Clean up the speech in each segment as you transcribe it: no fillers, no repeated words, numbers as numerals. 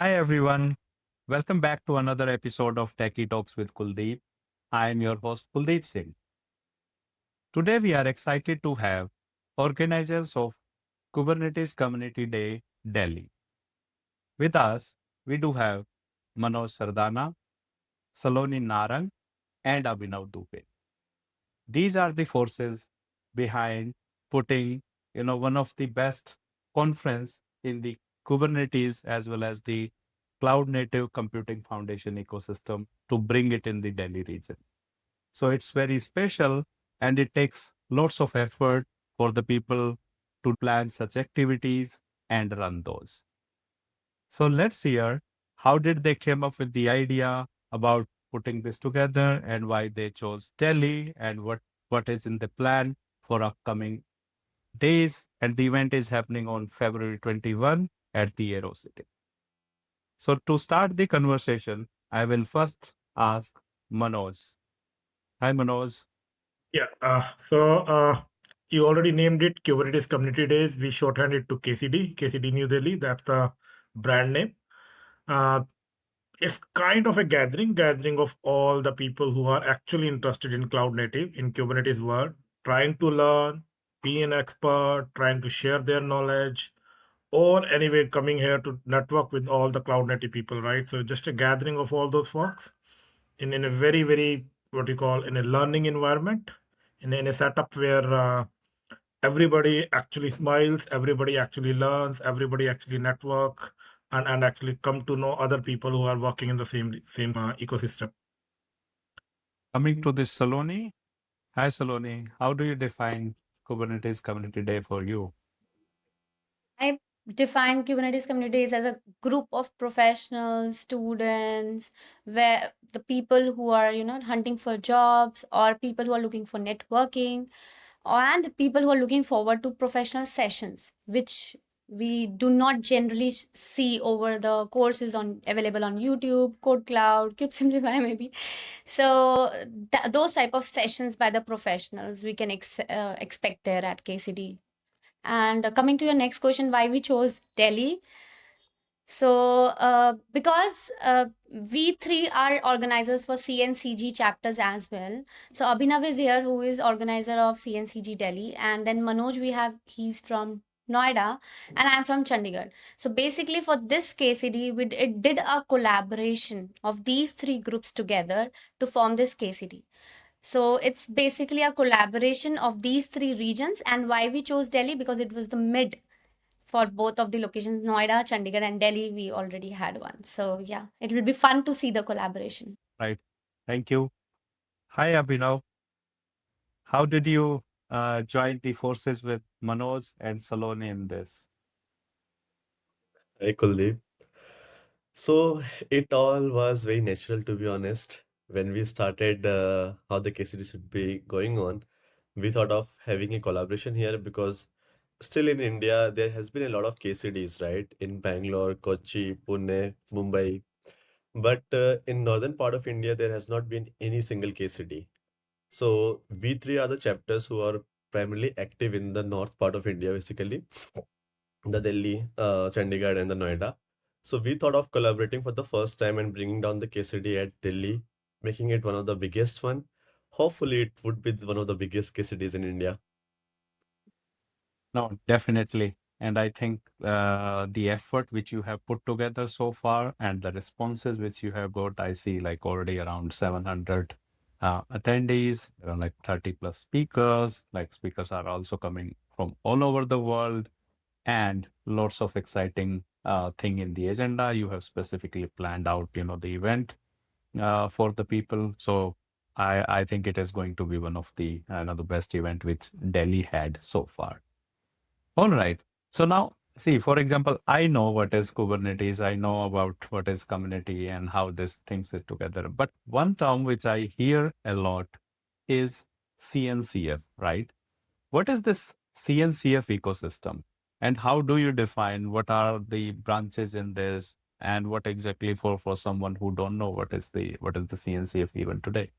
Hi, everyone. Welcome back to another episode of Techie Talks with Kuldeep. I am your host, Kuldeep Singh. Today, we are excited to have organizers of Kubernetes Community Day, Delhi. With us, we do have Manoj Sardana, Saloni Narang, and Abhinav Dubey. These are the forces behind putting, one of the best conference in the Kubernetes as well as the Cloud Native Computing Foundation ecosystem to bring it in the Delhi region. So it's very special and it takes lots of effort for the people to plan such activities and run those. So let's hear how did they came up with the idea about putting this together and why they chose Delhi and what is in the plan for upcoming days. And the event is happening on February 21 at the Aero City. So to start the conversation, I will first ask Manoj. Hi, Manoj. Yeah. So you already named it Kubernetes Community Days. We shorthand it to KCD New Delhi. That's the brand name. Uh, it's kind of a gathering of all the people who are actually interested in cloud native in Kubernetes world, trying to learn, be an expert, trying to share their knowledge, or anyway coming here to network with all the cloud native people, right? So just a gathering of all those folks in a very what you call in a learning environment in a setup where everybody actually smiles, everybody actually learns, everybody actually network and actually come to know other people who are working in the same ecosystem. Coming to this Saloni. Hi, Saloni. How do you define Kubernetes Community Day for you? I define Kubernetes communities as a group of professionals, students, where the people who are, hunting for jobs or people who are looking for networking and people who are looking forward to professional sessions, which we do not generally see over the courses on available on YouTube, Code Cloud, Cube Simplify maybe. So those type of sessions by the professionals we can expect there at KCD. And coming to your next question, why we chose Delhi? So, because we three are organizers for CNCG chapters as well. So, Abhinav is here, who is organizer of CNCG Delhi, and then Manoj, he's from Noida, and I'm from Chandigarh. So, basically, for this KCD, it did a collaboration of these three groups together to form this KCD. So it's basically a collaboration of these three regions. And why we chose Delhi? Because it was the mid for both of the locations, Noida, Chandigarh, and Delhi. We already had one. So yeah, it will be fun to see the collaboration. Right. Thank you. Hi, Abhinav. How did you join the forces with Manoj and Saloni in this? Hi, Kuldeep. So it all was very natural, to be honest. When we started how the KCD should be going on, we thought of having a collaboration here because still in India, there has been a lot of KCDs, right? In Bangalore, Kochi, Pune, Mumbai. But in northern part of India, there has not been any single KCD. So we three are the chapters who are primarily active in the north part of India, basically the Delhi, Chandigarh, and the Noida. So we thought of collaborating for the first time and bringing down the KCD at Delhi, making it one of the biggest one. Hopefully, it would be one of the biggest KCDs in India. No, definitely. And I think the effort which you have put together so far and the responses which you have got, I see like already around 700 attendees, like 30 plus speakers. Like speakers are also coming from all over the world and lots of exciting thing in the agenda. You have specifically planned out, the event for the people. So I think it is going to be one of the the best event which Delhi had so far. All right. So now, see, for example, I know what is Kubernetes. I know about what is community and how this things it together. But one term which I hear a lot is CNCF, right? What is this CNCF ecosystem? And how do you define what are the branches in this and what exactly for someone who don't know what is the CNCF even today?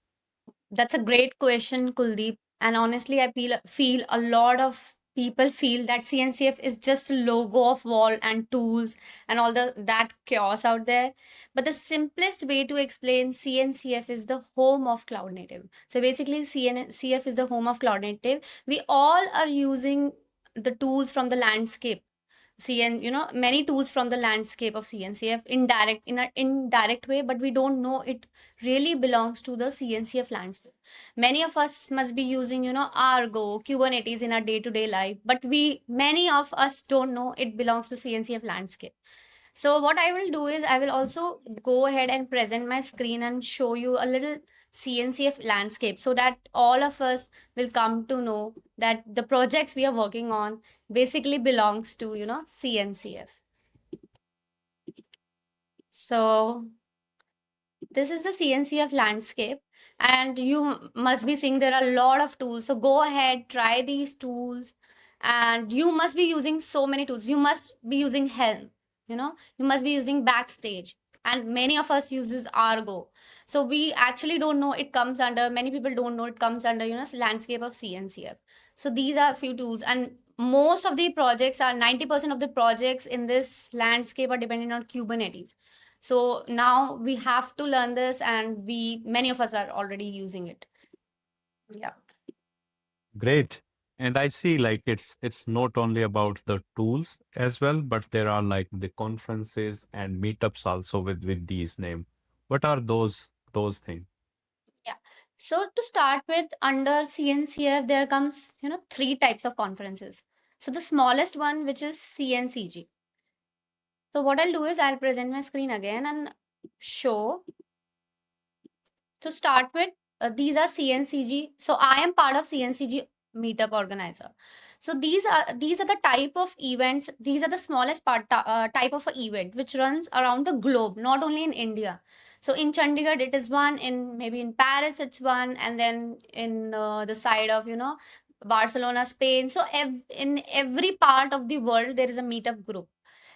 That's a great question, Kuldeep. And honestly, I feel a lot of people feel that CNCF is just a logo of wall and tools and all that chaos out there. But the simplest way to explain, CNCF is the home of cloud native. So basically, CNCF is the home of cloud native. We all are using the tools from the landscape. Many tools from the landscape of CNCF in an indirect way, but we don't know it really belongs to the CNCF landscape. Many of us must be using, Argo, Kubernetes in our day-to-day life, but many of us don't know it belongs to CNCF landscape. So what I will do is I will also go ahead and present my screen and show you a little CNCF landscape so that all of us will come to know that the projects we are working on basically belongs to, CNCF. So this is the CNCF landscape, and you must be seeing there are a lot of tools. So go ahead, try these tools, and you must be using so many tools. You must be using Helm, you must be using Backstage, and many of us uses Argo. So we actually don't know it comes under, many people don't know it comes under, landscape of CNCF. So these are a few tools, and most of the projects are 90% of the projects in this landscape are dependent on Kubernetes. So now we have to learn this, and many of us are already using it. Yeah. Great. And I see like it's not only about the tools as well, but there are like the conferences and meetups also with these name. What are those things? Yeah. So to start with, under CNCF, there comes, three types of conferences. So the smallest one, which is CNCG. So what I'll do is I'll present my screen again and show. To start with, these are CNCG. So I am part of CNCG Meetup Organizer. So these are the type of events. These are the smallest type of event which runs around the globe, not only in India. So in Chandigarh it is one, in maybe in Paris it's one, and then in the side of Barcelona, Spain. So in every part of the world there is a meetup group,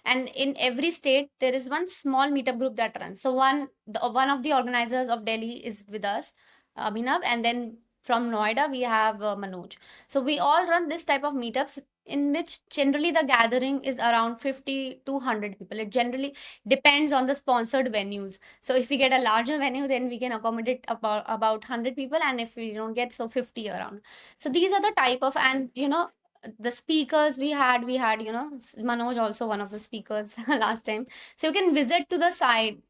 and in every state there is one small meetup group that runs. So one of the organizers of Delhi is with us, Abhinav, and then from Noida we have Manoj. So we all run this type of meetups, in which generally the gathering is around 50 to 100 people. It generally depends on the sponsored venues. So if we get a larger venue, then we can accommodate about 100 people, and if we don't get, so 50 around. So these are the type of, and the speakers we had Manoj also one of the speakers last time. So you can visit to the site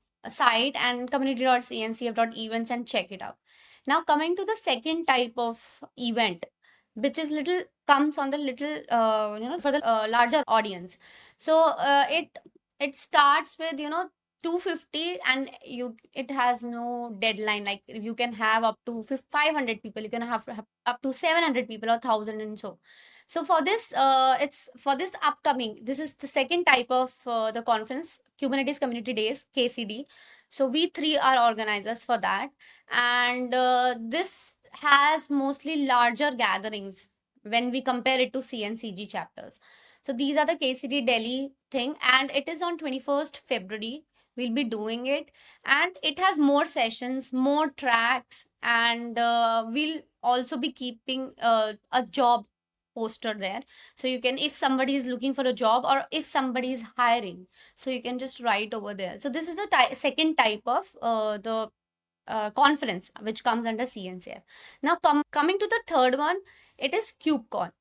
and community.cncf.events and check it out. Now coming to the second type of event, which is little comes on the little for the larger audience. So it starts with 250, and it has no deadline. Like you can have up to 500 people, you can have up to 700 people or 1000, and so for this it's for this upcoming, this is the second type of the conference, Kubernetes Community Days, KCD. So we three are organizers for that, and this has mostly larger gatherings when we compare it to CNCG chapters. So these are the KCD Delhi thing, and it is on 21st February. We'll be doing it, and it has more sessions, more tracks, and we'll also be keeping a job poster there. So you can, if somebody is looking for a job or if somebody is hiring, so you can just write over there. So this is the second type of the conference which comes under CNCF. Now coming to the third one, it is KubeCon.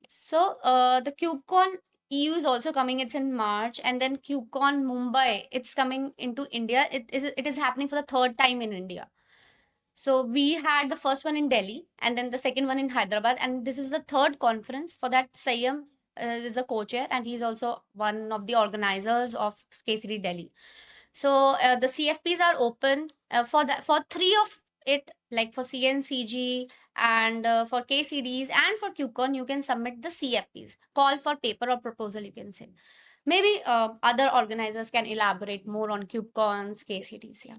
So the KubeCon EU is also coming. It's in March, and then KubeCon Mumbai, it's coming into India. It is happening for the third time in India. So we had the first one in Delhi, and then the second one in Hyderabad, and this is the third conference. For that, Sayam is a co-chair, and he's also one of the organizers of KCD Delhi. So the CFPs are open for three of it, like for CNCG and for KCDs and for KubeCon. You can submit the CFPs, call for paper or proposal, you can say. Maybe other organizers can elaborate more on KubeCons, KCDs. Yeah.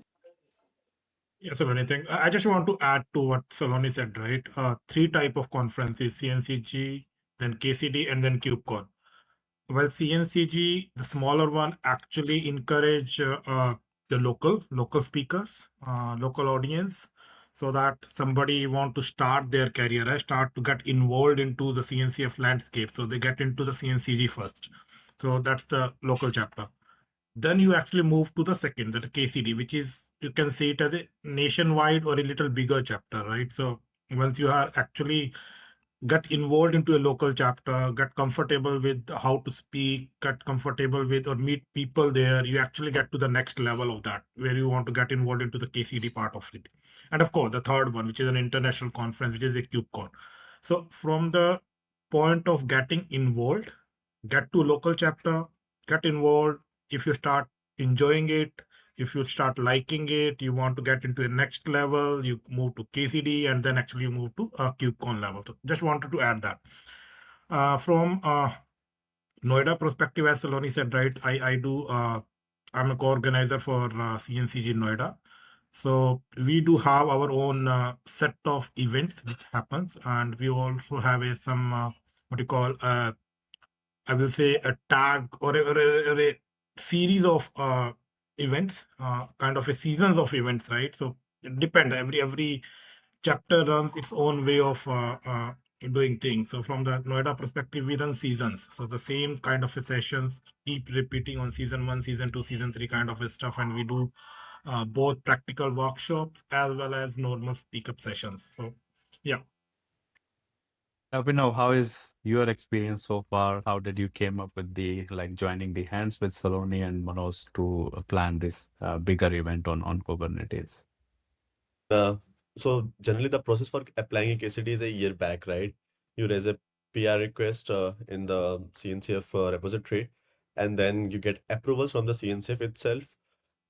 Yes, so anything. I just want to add to what Saloni said, right? Three type of conferences: CNCG, then KCD, and then KubeCon. Well, CNCG, the smaller one, actually encourage the local speakers, local audience. so that somebody want to start their career, start to get involved into the CNCF landscape. So they get into the CNCG first. So that's the local chapter. Then you actually move to the second, that KCD, which is, you can see it as a nationwide or a little bigger chapter, right? So once you are actually get involved into a local chapter, get comfortable with how to speak, get comfortable with or meet people there, you actually get to the next level of that, where you want to get involved into the KCD part of it. And of course, the third one, which is an international conference, which is a KubeCon. So from the point of getting involved, get to local chapter, get involved. If you start enjoying it, if you start liking it, you want to get into a next level, you move to KCD, and then actually you move to KubeCon level. So just wanted to add that. From Noida perspective, as Saloni said, right, I'm a co-organizer for CNCG Noida. So we do have our own set of events which happens, and we also have some what you call I will say a tag or a series of events, kind of a seasons of events, right? So it depends. Every chapter runs its own way of doing things. So from the Noida perspective, we run seasons. So the same kind of a sessions keep repeating on season 1, season 2, season 3 kind of a stuff, and we do both practical workshops as well as normal speak up sessions. So yeah. Abhinav, how is your experience so far? How did you came up with the like joining the hands with Saloni and Manoj to plan this bigger event on Kubernetes? Uh, so generally the process for applying a KCD is a year back, right? You raise a PR request in the CNCF repository, and then you get approvals from the CNCF itself.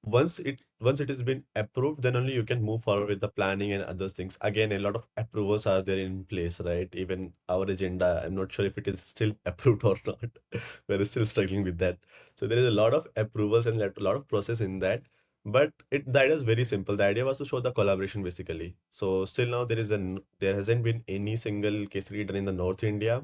Once it has been approved, then only you can move forward with the planning and other things. Again, a lot of approvals are there in place, right? Even our agenda, I'm not sure if it is still approved or not. We're still struggling with that. So there is a lot of approvals and a lot of process in that. But that is very simple. The idea was to show the collaboration basically. So still now there hasn't been any single case study done in the North India.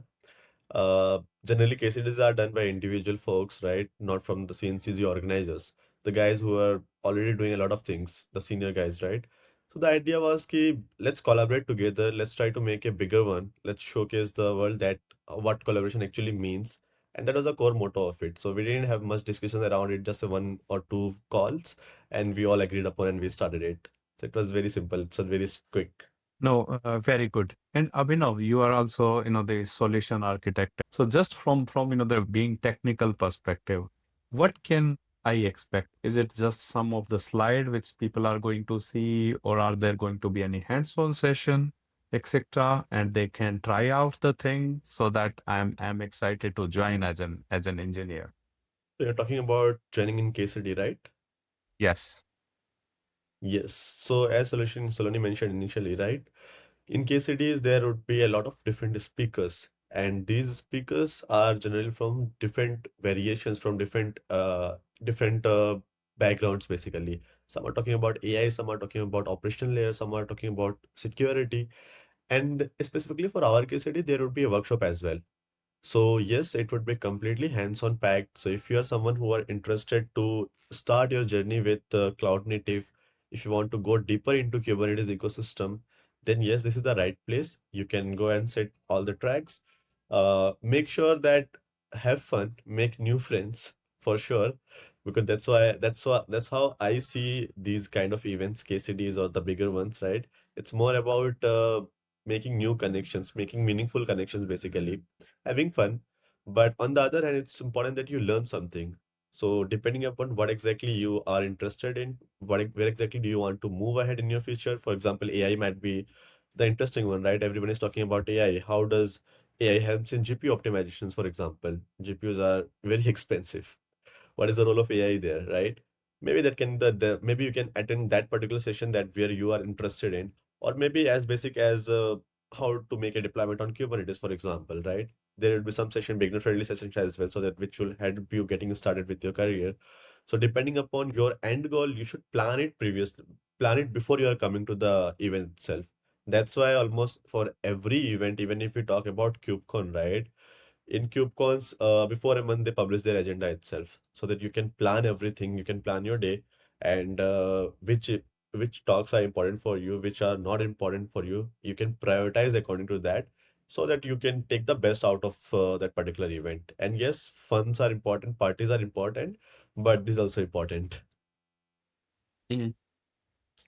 Generally, KCDs are done by individual folks, right? Not from the CNCG organizers, the guys who are already doing a lot of things, the senior guys, right? So the idea was ki let's collaborate together. Let's try to make a bigger one. Let's showcase the world that what collaboration actually means. And that was the core motto of it. So we didn't have much discussion around it, just a one or two calls, and we all agreed upon and we started it. So it was very simple. It's a very quick. No, very good. And Abhinav, you are also, the solution architect. So just from the being technical perspective, what can I expect? Is it just some of the slide which people are going to see, or are there going to be any hands-on session, etc., and they can try out the thing so that I'm excited to join as an engineer. So you're talking about training in KCD, right? Yes. Yes. So as Saloni mentioned initially, right? In KCDs, there would be a lot of different speakers, and these speakers are generally from different variations, from different backgrounds, basically. Some are talking about AI, some are talking about operational layer, some are talking about security, and specifically for our KCD, there would be a workshop as well. So yes, it would be completely hands-on packed. So if you are someone who are interested to start your journey with cloud native, if you want to go deeper into Kubernetes ecosystem, then yes, this is the right place. You can go and set all the tracks. Make sure that have fun, make new friends for sure, because that's how I see these kind of events, KCDs or the bigger ones, right? It's more about making new connections, making meaningful connections, basically having fun. But on the other hand, it's important that you learn something. So depending upon what exactly you are interested in, where exactly do you want to move ahead in your future? For example, AI might be the interesting one, right? Everyone is talking about AI. How does AI helps in GPU optimizations, for example? GPUs are very expensive. What is the role of AI there, right? Maybe that can maybe you can attend that particular session that where you are interested in, or maybe as basic as how to make a deployment on Kubernetes, for example, right? There will be some session, beginner friendly sessions as well, so that which will help you getting started with your career. So depending upon your end goal, you should plan it before you are coming to the event itself. That's why almost for every event, even if we talk about KubeCon, right? In KubeCons, before a month, they publish their agenda itself so that you can plan everything, you can plan your day, and which which talks are important for you, which are not important for you. You can prioritize according to that so that you can take the best out of that particular event. And yes, funds are important, parties are important, but this is also important. Mhm.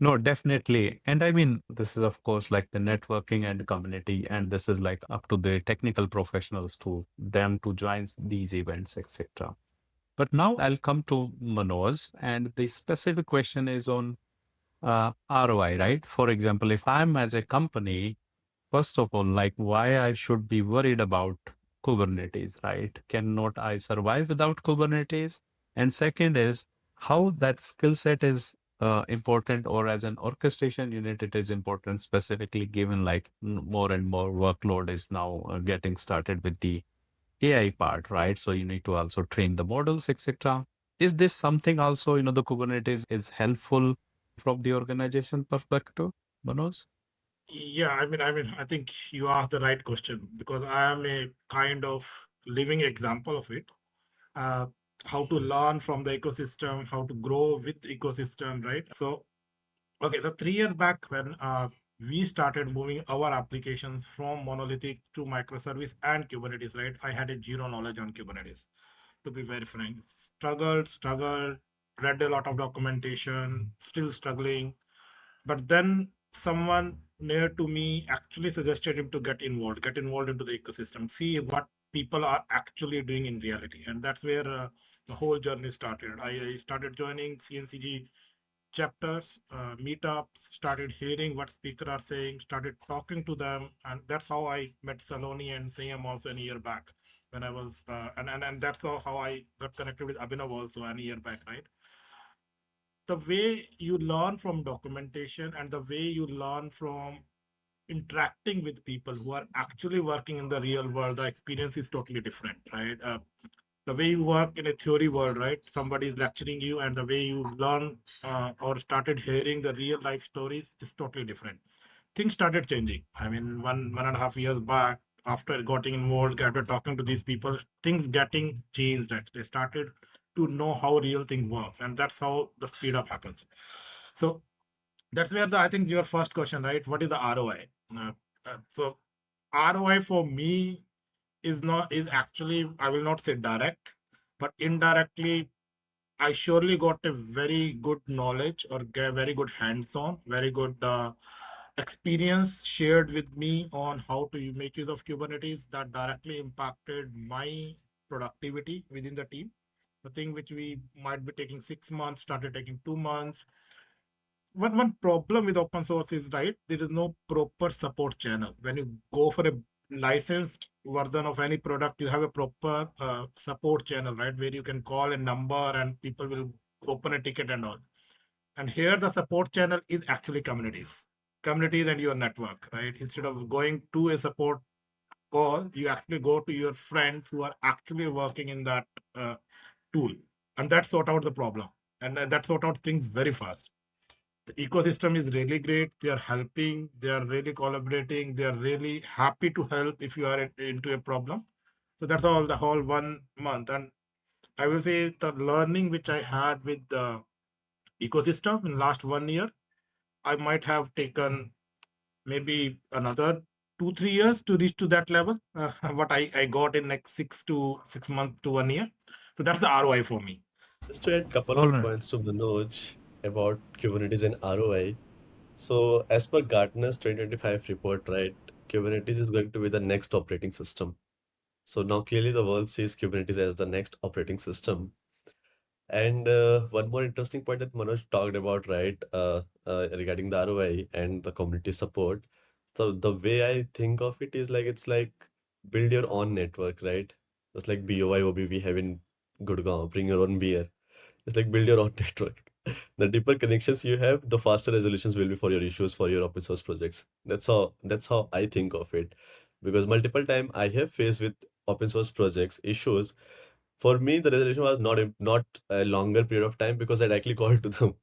No, definitely. And I mean, this is of course like the networking and community, and this is like up to the technical professionals to them to join these events, etc. But now I'll come to Manoj, and the specific question is on ROI, right? For example, if I'm as a company, first of all, like why I should be worried about Kubernetes, right? Cannot I survive without Kubernetes? And second is how that skill set is important, or as an orchestration unit, it is important, specifically given like more and more workload is now getting started with the AI part, right? So you need to also train the models, etc. Is this something also, the Kubernetes is helpful from the organization perspective, Manoj? Yeah, I think you asked the right question because I am a kind of living example of it. Uh, how to learn from the ecosystem, how to grow with ecosystem, right? So, okay, so 3 years back when we started moving our applications from monolithic to microservice and Kubernetes, right? I had a zero knowledge on Kubernetes, to be very frank. Struggled, read a lot of documentation, still struggling. But then someone near to me actually suggested him to get involved into the ecosystem, see what people are actually doing in reality. And that's where the whole journey started. I started joining CNCG chapters, meetups, started hearing what speakers are saying, started talking to them. And that's how I met Saloni and Sayam also a year back when I was, and that's how I got connected with Abhinav also a year back, right? The way you learn from documentation and the way you learn from interacting with people who are actually working in the real world, the experience is totally different, right? The way you work in a theory world, right? Somebody is lecturing you, and the way you learn or started hearing the real life stories is totally different. Things started changing. I mean, 1.5 years back, after getting involved, after talking to these people, things getting changed. Actually, started to know how real thing works, and that's how the speed up happens. So that's where I think your first question, right? What is the ROI? So ROI for me is actually, I will not say direct, but indirectly I surely got a very good knowledge or get very good hands-on, very good experience shared with me on how to make use of Kubernetes that directly impacted my productivity within the team. The thing which we might be taking 6 months started taking 2 months. One problem with open source is, right, there is no proper support channel. When you go for a licensed version of any product, you have a proper support channel, right, where you can call a number and people will open a ticket and all. And here the support channel is actually communities and your network, right? Instead of going to a support call, you actually go to your friends who are actually working in that uh, tool, and that sort out the problem, and that sort out things very fast. The ecosystem is really great. They are helping, they are really collaborating, they are really happy to help if you are into a problem. So that's all the whole 1 month. And I will say the learning which I had with the ecosystem in last 1 year, I might have taken maybe another 2 3 years to reach to that level, what I got in like 6 months to 1 year. So that's the ROI for me. Just to add a couple All of right. points to Manoj about Kubernetes and ROI. So, as per Gartner's 2025 report, right, Kubernetes is going to be the next operating system. So now clearly the world sees Kubernetes as the next operating system. And one more interesting point that Manoj talked about, right, regarding the ROI and the community support. So the way I think of it is like it's like build your own network, right? Just like BOYOB we have in Gurgaon, bring your own beer. It's like build your own network. The deeper connections you have, the faster resolutions will be for your issues, for your open source projects. That's how I think of it. Because multiple time I have faced with open source projects issues. For me, the resolution was not a longer period of time because I'd actually called to the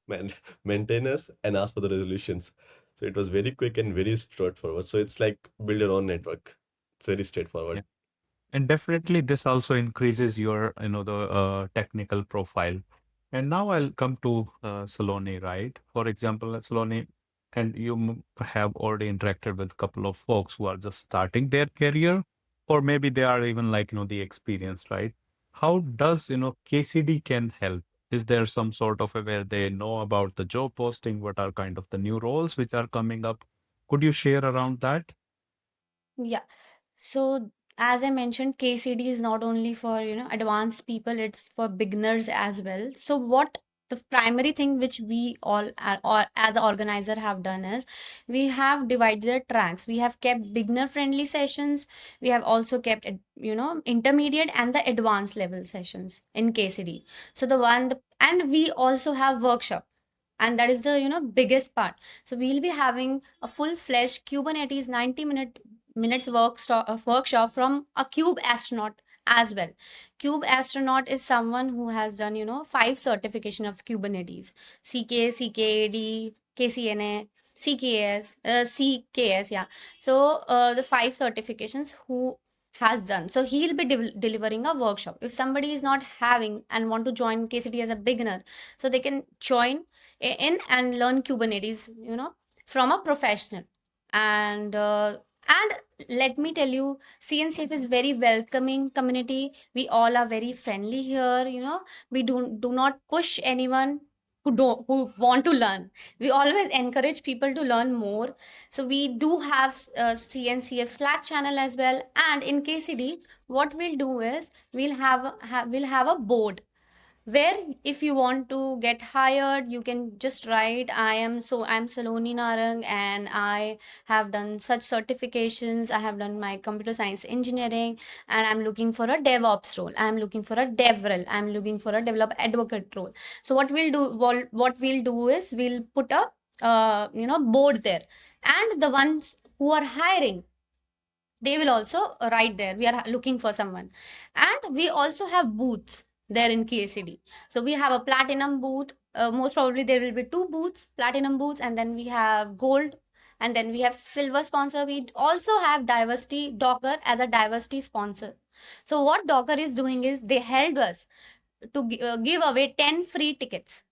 maintainers and asked for the resolutions. So it was very quick and very straightforward. So it's like build your own network. It's very straightforward. Yeah. And definitely this also increases your, the technical profile. And now I'll come to Saloni, right? For example, Saloni, and you have already interacted with a couple of folks who are just starting their career, or maybe they are even like, the experienced, right? How does, KCD can help? Is there some sort of a where they know about the job posting? What are kind of the new roles which are coming up? Could you share around that? Yeah. So as I mentioned, KCD is not only for, advanced people, it's for beginners as well. So what the primary thing which we all are, or as an organizer have done is we have divided the tracks. We have kept beginner friendly sessions. We have also kept, intermediate and the advanced level sessions in KCD. So and we also have workshop, and that is the biggest part. So we'll be having a full-fledged Kubernetes 90 minutes workshop from a cube astronaut as well. Cube astronaut is someone who has done 5 certification of Kubernetes: CK, CKAD, KCNA, CKS, CKS. Yeah. So the 5 certifications who has done. So he'll be delivering a workshop. If somebody is not having and want to join KCD as a beginner, so they can join in and learn Kubernetes, from a professional. And let me tell you, CNCF is very welcoming community. We all are very friendly here. We do not push anyone who want to learn. We always encourage people to learn more. So we do have CNCF Slack channel as well. And in KCD, what we'll do is we'll have a board where if you want to get hired, you can just write, I'm Saloni Narang, and I have done such certifications, I have done my computer science engineering, and I'm looking for a DevOps role, I'm looking for a dev role, I'm looking for a develop advocate role. So what we'll do is we'll put a board there, and the ones who are hiring, they will also write there, we are looking for someone. And we also have booths there in KCD. So we have a platinum booth. Most probably there will be 2 booths, platinum booths, and then we have gold, and then we have silver sponsor. We also have diversity Docker as a diversity sponsor. So what Docker is doing is they helped us to give away 10 free tickets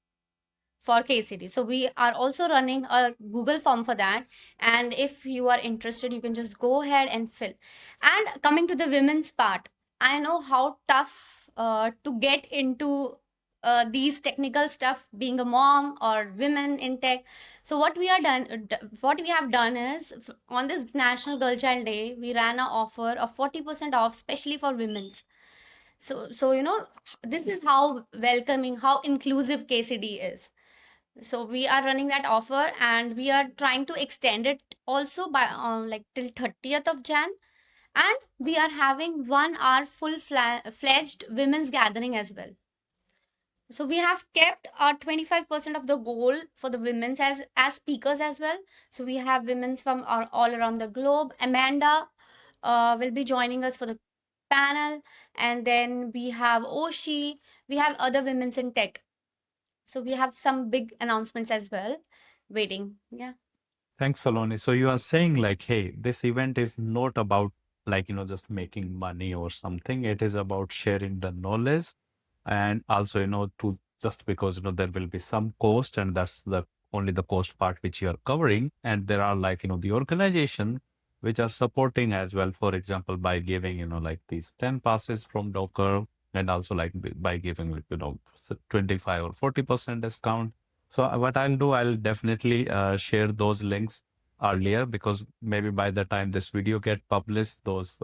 for KCD. So we are also running a Google form for that. And if you are interested, you can just go ahead and fill. And coming to the women's part, I know how tough to get into these technical stuff, being a mom or women in tech. So what we have done is on this National Girl Child Day, we ran an offer of 40% off, especially for women's. So this is how welcoming, how inclusive KCD is. So we are running that offer, and we are trying to extend it also by like till 30th of Jan. And we are having 1 hour full-fledged women's gathering as well. So we have kept our 25% of the goal for the women's as speakers as well. So we have women's from all around the globe. Amanda will be joining us for the panel, and then we have Oshi. We have other women's in tech. So we have some big announcements as well waiting. Yeah. Thanks, Saloni. So you are saying like, hey, this event is not about like, just making money or something. It is about sharing the knowledge, and also, to just because, there will be some cost, and that's the only the cost part which you are covering. And there are like, the organization which are supporting as well, for example, by giving, like these 10 passes from Docker, and also like by giving, like, 25 or 40% discount. So what I'll do, I'll definitely share those links earlier, because maybe by the time this video get published, those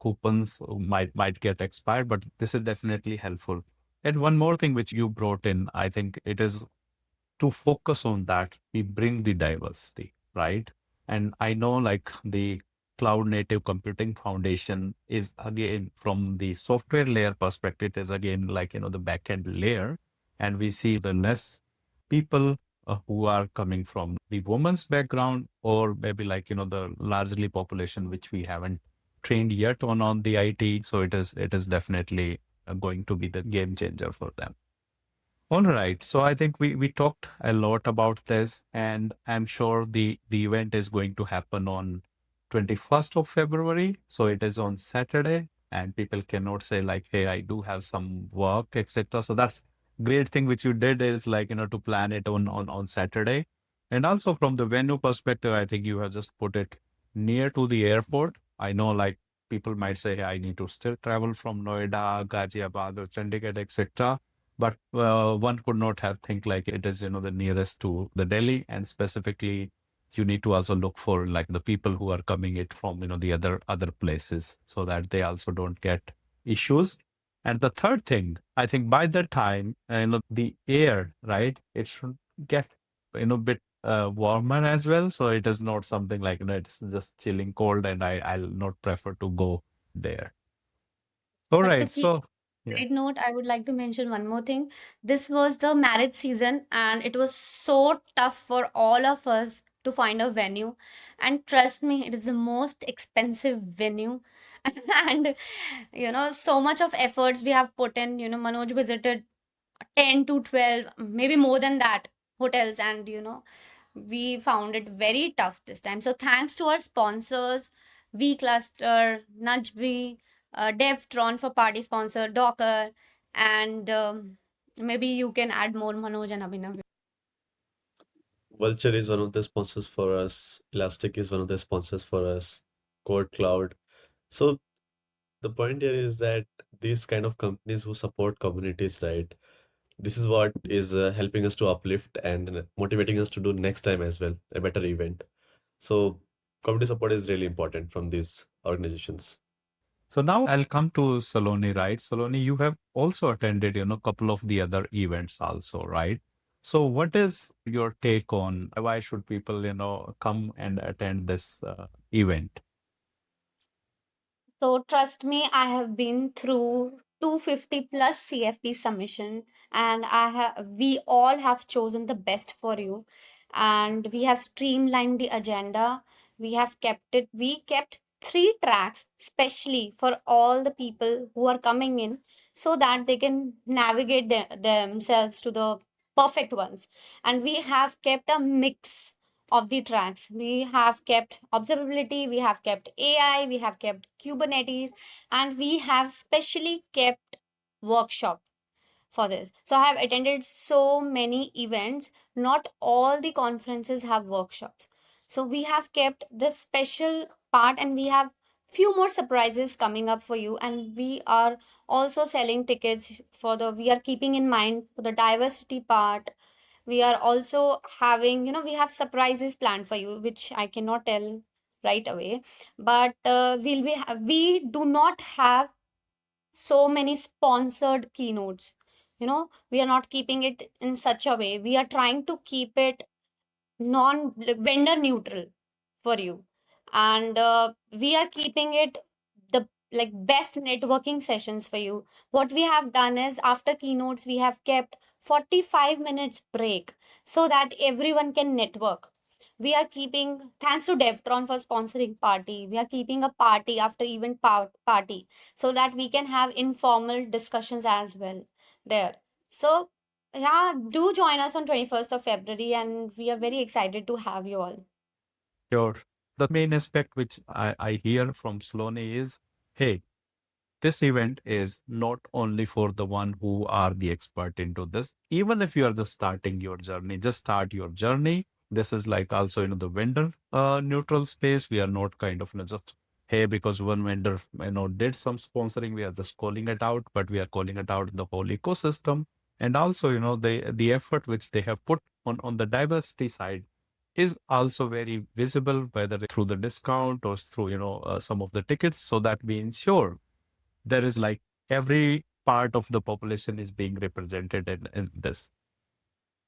coupons might get expired. But this is definitely helpful. And one more thing which you brought in, I think it is to focus on that, we bring the diversity, right? And I know like the Cloud Native Computing Foundation is again from the software layer perspective, is again like, the backend layer. And we see the less people who are coming from the women's background, or maybe like, the largely population which we haven't trained yet on the IT. So it is definitely going to be the game changer for them. All right. So I think we talked a lot about this, and I'm sure the event is going to happen on 21st of February. So it is on Saturday, and people cannot say like, hey, I do have some work, etc. So great thing which you did is like, to plan it on Saturday. And also from the venue perspective, I think you have just put it near to the airport. I know like people might say, "Hey, I need to still travel from Noida, Ghaziabad or Chandigarh, etc." But one could not have think like it is, the nearest to the Delhi, and specifically you need to also look for like the people who are coming it from, the other places so that they also don't get issues. And the third thing, I think by that time, the air, right, it should get, bit warmer as well. So it is not something like, it's just chilling cold and I'll not prefer to go there. All But to right. keep So, yeah. side note, I would like to mention one more thing. This was the marriage season, and it was so tough for all of us to find a venue. And trust me, it is the most expensive venue. And so much of efforts we have put in. Manoj visited 10 to 12, maybe more than that, hotels, and we found it very tough this time. So thanks to our sponsors, vCluster, Nudgeby, Devtron for party sponsor, Docker, and maybe you can add more, Manoj and Abhinav. Vulture is one of the sponsors for us. Elastic is one of the sponsors for us. Core Cloud. So the point here is that these kind of companies who support communities, right? This is what is helping us to uplift and motivating us to do next time as well, a better event. So community support is really important from these organizations. So now I'll come to Saloni, right? Saloni, you have also attended, couple of the other events also, right? So what is your take on why should people, come and attend this event? So trust me, I have been through 250 plus CFP submission, and we all have chosen the best for you, and we have streamlined the agenda. We kept three tracks specially for all the people who are coming in, so that they can navigate themselves to the perfect ones. And we have kept a mix of the tracks. We have kept observability, we have kept AI, we have kept Kubernetes, and we have specially kept workshop for this. So I have attended so many events. Not all the conferences have workshops. So we have kept this special part, and we have few more surprises coming up for you, and we are also selling tickets we are keeping in mind for the diversity part. We are also having, we have surprises planned for you, which I cannot tell right away. But we do not have so many sponsored keynotes. We are not keeping it in such a way. We are trying to keep it non vendor neutral for you, and we are keeping it the like best networking sessions for you. What we have done is, after keynotes we have kept 45 minutes break so that everyone can network. We are keeping, thanks to Devtron for sponsoring party, we are keeping a party after event party, so that we can have informal discussions as well there. So yeah, do join us on 21st of February, and we are very excited to have you all. Sure. The main aspect which I hear from Saloni is, hey, this event is not only for the one who are the expert into this. Even if you are just starting your journey, just start your journey. This is like also, the vendor neutral space. We are not kind of, just, hey, because one vendor, did some sponsoring, we are just calling it out, but we are calling it out in the whole ecosystem. And also, the effort which they have put on the diversity side is also very visible, whether through the discount or through, some of the tickets, so that we ensure there is like every part of the population is being represented in this.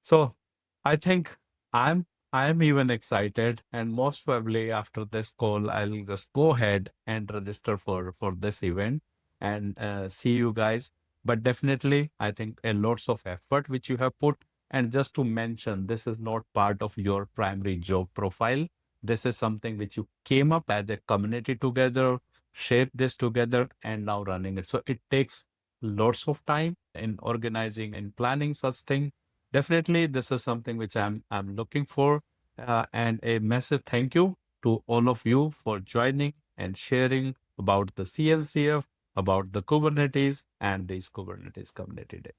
So I think I'm even excited, and most probably after this call, I'll just go ahead and register for this event and see you guys. But definitely, I think a lots of effort which you have put. And just to mention, this is not part of your primary job profile. This is something which you came up as a community together, shaped this together, and now running it. So it takes lots of time in organizing and planning such thing. Definitely, this is something which I'm looking for, and a massive thank you to all of you for joining and sharing about the CNCF, about the Kubernetes and this Kubernetes Community Day.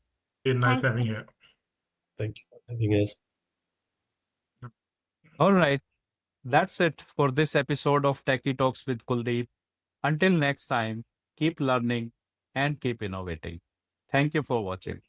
It's nice Thank having you. you. Thank you for having us. All right. That's it for this episode of Techie Talks with Kuldeep. Until next time, keep learning and keep innovating. Thank you for watching.